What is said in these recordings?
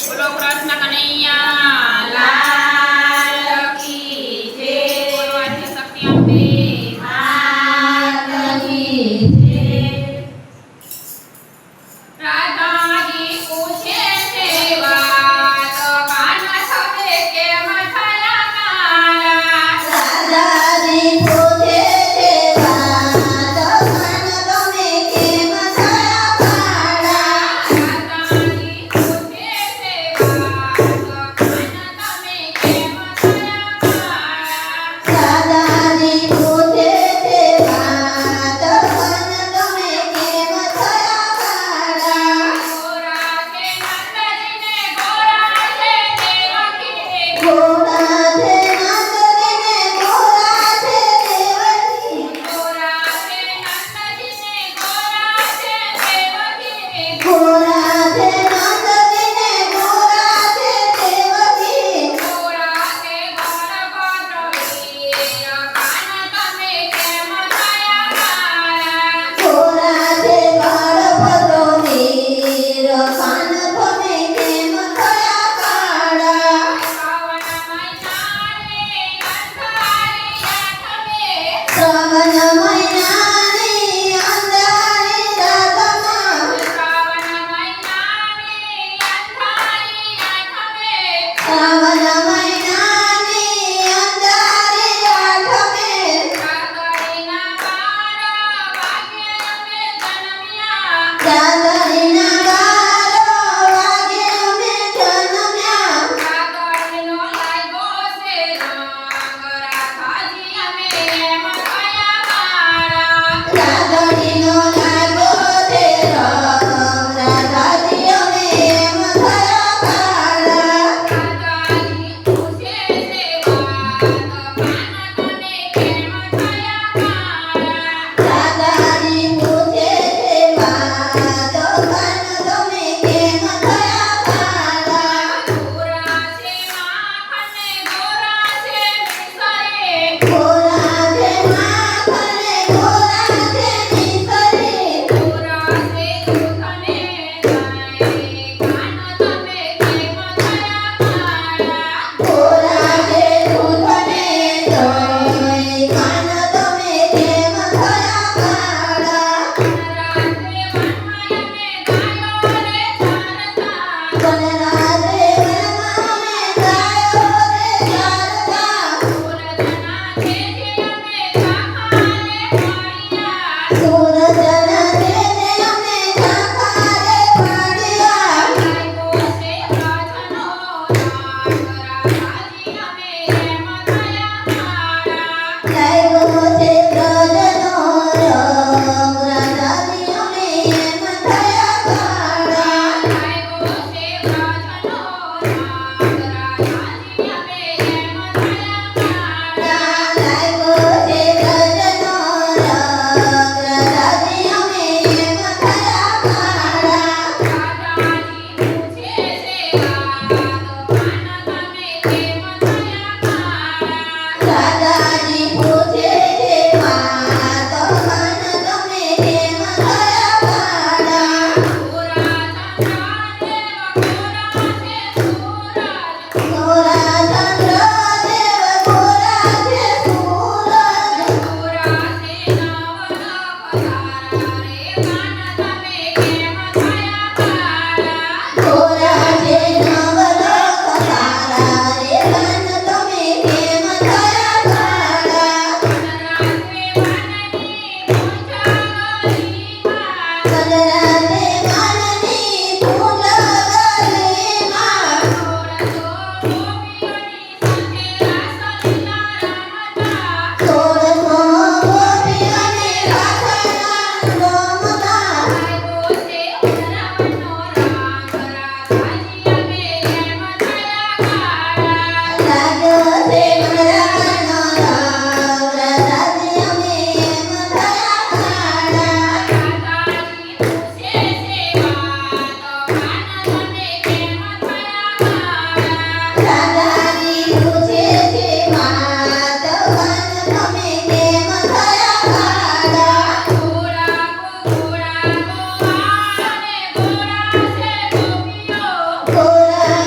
બોલો કૃષ્ણ કનૈયા લાલ કી જય. બોલો આદ્ય શક્તિ અંબે માત કી જય. રાધાજી પૂછે છે વાત કાન થવે કેમ થયા મારા. રાધાજી પૂછે છે વાત કાન તમે કેમ થયા મારા. રાધાજી પૂછે છે વાત કાન તમે કેમ થયા મારા. રાધાજી પૂછે છે વાત કાન તમે કેમ થયા મારા. ગોરા છે નંદજીને ગોરા છે દેવકી. ગોરા છે નંદજીને ગોરા છે દેવકી. ગોરા છે નંદજીને ગોરા છે દેવકી. ગોરા છે નંદજીને ગોરા છે દેવકી. ગોરા છે બળભદ્ર વીર કાન તમે કેમ થયા મારા. ગોરા છે બળભદ્ર વીર કાન તમે શ્રાવણ મહિનાની અંધારી આઠમે. શ્રાવણ મહિનાની અંધારી આઠમે. કાગળીના 12 વાગ્યે અમે જન્મ્યા. ચાંદણીના 12 વાગે અમે જન્મ્યા. કાગળનો લાગ્યો છે રંગ રાધાજી અમે એમ થયા મારા. ચાંદણીનો લાગ્યો છે રંગ રાધાજી અમે એમ થયા મારા. રાધાજી પૂછે છે વાત કાન તમે કેમ થયા મારા. રાધાજી પૂછે છે વાત કાન તમે કેમ થયા મારા. ગોરા છે માખને ગોરા છે મિસરે. ગોરા છે માખને ગોરા છે નિસરે. ગોરા છે દૂધને દહીં કાન તમે કેમ થયા મારા. ગોરા છે દૂધને દહીં કાન તમે કેમ થયા મારા. રાત્રે વનમાં અમે ગાયો રે ચારતા. વનરાત્રે વનમાં અમે ગાયો રે ચારતા. સૂરજના તેજે અમે ઝાંખા રે પાડ્યા. સૂરજના તેજે અમે ઝાંખા રે પાડ્યા. લાગ્યો છે વ્રજનો રંગ રાધાજી અમે એમ થયા મારા. લાગ્યો છે વ્રજનો રંગ રાધાજી અમે એમ થયા મારા. લાગ્યો છે વ્રજનો રંગ રાધાજી અમે એમ થયા મારા. લાગ્યો છે વ્રજનો રંગ રાધાજી અમે એમ થયા મારા. રાધાજી પૂછે છે વાત કાન તમે કેમ થયા મારા. રાધાજી પૂછે છે વાત કાન તમે કેમ થયા મારા. ગોરા ચંદ્રદેવ ગોરા છે સૂરજ. ગોરા ચંદ્રદેવ ગોરા છે સૂરજ. ગોરા છે નવલખ તારા રે કાન તમે કેમ થયા મારા. ગોરા છે નવલખ તારા રે કાન તમે કેમ થયા મારા. રાત્રે વનની પૂજા ગલીમાં. કલરાતે માનની પૂજા ગલીમાં. સોળસો ગોપીઓની રાસલીલા રમતા. સોળસો ગોપીઓની રાધાના લાગ્યો છે વૃંદાવનનો રંગ રાધાજી અમે એમ થયા કાળા. રાધાજી પૂછે છે વાત કાન તમે કેમ થયા કાળા. રાધાજી પૂછે છે વાત કાન તમે કેમ થયા કાળા. ગોરા ગોરા ગોવાળને ગોરા છે ગોપીઓ. ગોરા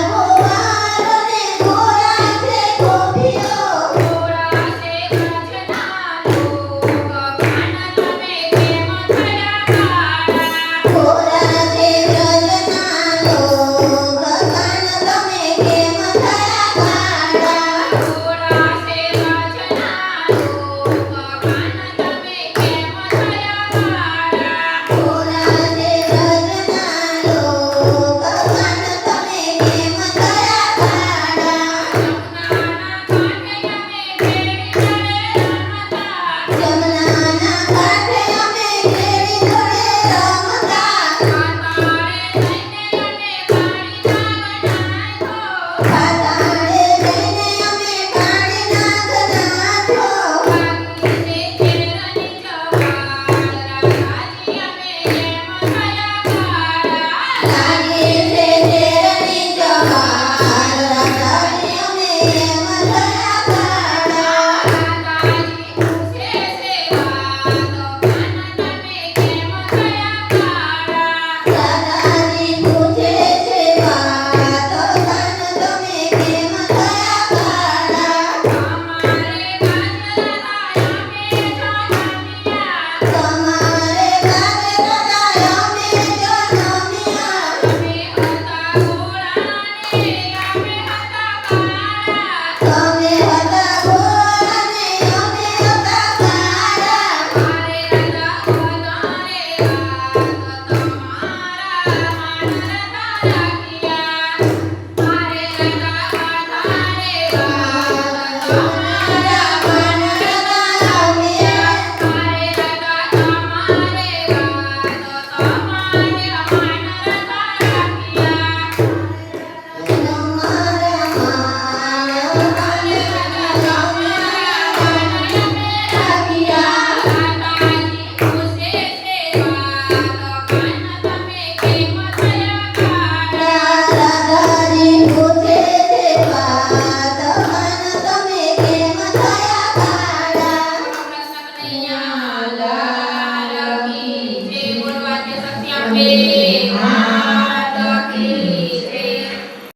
અમે